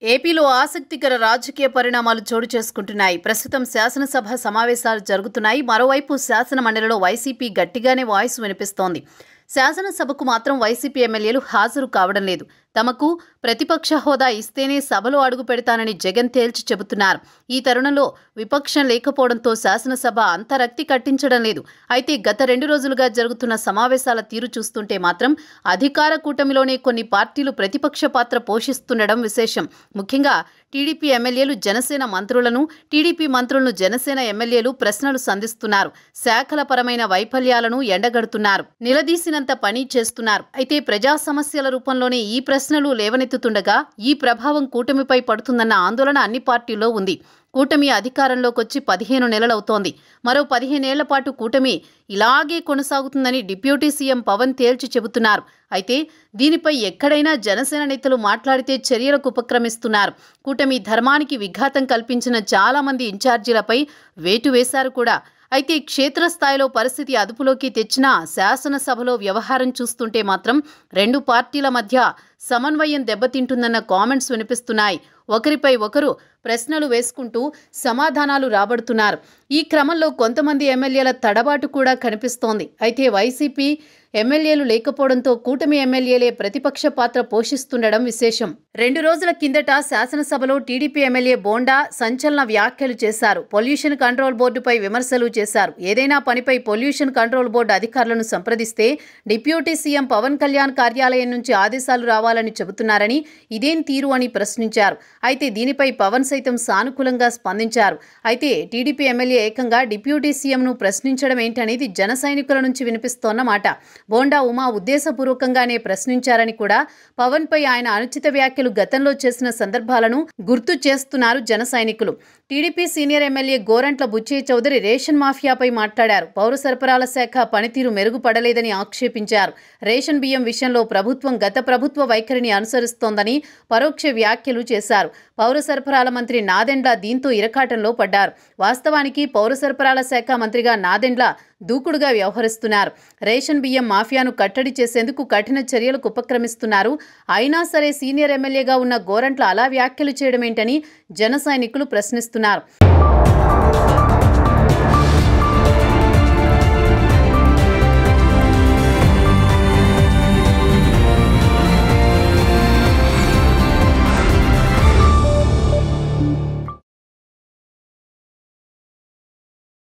ఏపీలో ఆసక్తికర రాజకీయ పరిణామాలు చోటు చేసుకుంటున్నాయి. ప్రస్తుతం శాసనసభ సమావేశాలు జరుగుతున్నాయి. మరోవైపు శాసన మండలిలో వైసీపీ గట్టిగానే వాయిస్ వినిపిస్తోంది. శాసనసభకు మాత్రం వైసీపీ ఎమ్మెల్యేలు హాజరు కావడం లేదు. తమకు ప్రతిపక్ష హోదా ఇస్తేనే సభలో అడుగు పెడతానని జగన్ తేల్చి చెబుతున్నారు. ఈ తరుణంలో విపక్షం లేకపోవడంతో శాసనసభ అంత రక్తి కట్టించడం లేదు. అయితే గత 2 రోజులుగా జరుగుతున్న సమావేశాల తీరు చూస్తుంటే మాత్రం అధికార కూటమిలోనే కొన్ని పార్టీలు ప్రతిపక్ష పాత్ర పోషిస్తుండడం విశేషం. ముఖ్యంగా టీడీపీ ఎమ్మెల్యేలు జనసేన మంత్రులను, టీడీపీ మంత్రులను జనసేన ఎమ్మెల్యేలు ప్రశ్నలు సంధిస్తున్నారు. శాఖల పరమైన వైఫల్యాలను ఎండగడుతున్నారు. నిలదీసినంత పని చేస్తున్నారు. అయితే ప్రజా సమస్యల రూపంలోనే ఈ ప్రశ్నలు లేవనెత్తుతుండగా ఈ ప్రభావం కూటమిపై పడుతుందన్న ఆందోళన అన్ని పార్టీల్లో ఉంది. కూటమి అధికారంలోకొచ్చి 15 నెలలవుతోంది. మరో 15 ఏళ్ల పాటు కూటమి ఇలాగే కొనసాగుతుందని డిప్యూటీ సీఎం పవన్ తేల్చి చెబుతున్నారు. అయితే దీనిపై ఎక్కడైనా జనసేన నేతలు మాట్లాడితే చర్యలకు ఉపక్రమిస్తున్నారు. కూటమి ధర్మానికి విఘాతం కల్పించిన చాలా మంది ఇన్ఛార్జీలపై వేటు వేశారు కూడా. అయితే క్షేత్రస్థాయిలో పరిస్థితి అదుపులోకి తెచ్చినా శాసనసభలో వ్యవహారం చూస్తుంటే మాత్రం 2 పార్టీల మధ్య సమన్వయం దెబ్బతింటుందన్న కామెంట్స్ వినిపిస్తున్నాయి. ఒకరిపై ఒకరు ప్రశ్నలు వేసుకుంటూ సమాధానాలు రాబడుతున్నారు. ఈ క్రమంలో కొంతమంది ఎమ్మెల్యేల తడబాటు కూడా కనిపిస్తోంది. అయితే వైసీపీ ఎమ్మెల్యేలు లేకపోవడంతో కూటమి ఎమ్మెల్యేలే ప్రతిపక్ష పాత్ర పోషిస్తుండడం విశేషం. 2 రోజుల కిందట శాసనసభలో టీడీపీ ఎమ్మెల్యే బోండా సంచలన వ్యాఖ్యలు చేశారు. పొల్యూషన్ కంట్రోల్ బోర్డుపై విమర్శలు చేశారు. ఏదైనా పనిపై పొల్యూషన్ కంట్రోల్ బోర్డు అధికారులను సంప్రదిస్తే డిప్యూటీ సీఎం పవన్ కళ్యాణ్ కార్యాలయం నుంచి ఆదేశాలు రావాలని చెబుతున్నారని, ఇదేం తీరు అని ప్రశ్నించారు. అయితే దీనిపై పవన్ సైతం సానుకూలంగా స్పందించారు. అయితే టీడీపీ ఎమ్మెల్యే ఏకంగా డిప్యూటీ సీఎంను ప్రశ్నించడం ఏంటనేది జన సైనికుల నుంచి వినిపిస్తోన్న మాట. బోండా ఉమా ఉద్దేశపూర్వకంగానే ప్రశ్నించారని కూడా, పవన్పై ఆయన అనుచిత వ్యాఖ్యలు గతంలో చేసిన సందర్భాలను గుర్తు చేస్తున్నారు జన సైనికులు. TDP senior MLA Gorantla Butchaiah Chowdary ration మాఫియాపై మాట్లాడారు. పౌర సరఫరాల శాఖ పనితీరు మెరుగుపడలేదని ఆక్షేపించారు. రేషన్ బియ్యం విషయంలో ప్రభుత్వం గత ప్రభుత్వ వైఖరిని అనుసరిస్తోందని పరోక్ష వ్యాఖ్యలు చేశారు. పౌర సరఫరాల మంత్రి నాదెండ్ల దీంతో ఇరకాటంలో పడ్డారు. వాస్తవానికి పౌర సరఫరాల శాఖ మంత్రిగా నాదెండ్ల దూకుడుగా వ్యవహరిస్తున్నారు. రేషన్ బియ్యం మాఫియాను కట్టడి చేసేందుకు కఠిన చర్యలకు ఉపక్రమిస్తున్నారు. అయినా సరే సీనియర్ ఎమ్మెల్యేగా ఉన్న గోరంట్ల అలా వ్యాఖ్యలు చేయడమేంటని జన సైనికులు ప్రశ్నిస్తున్నారు.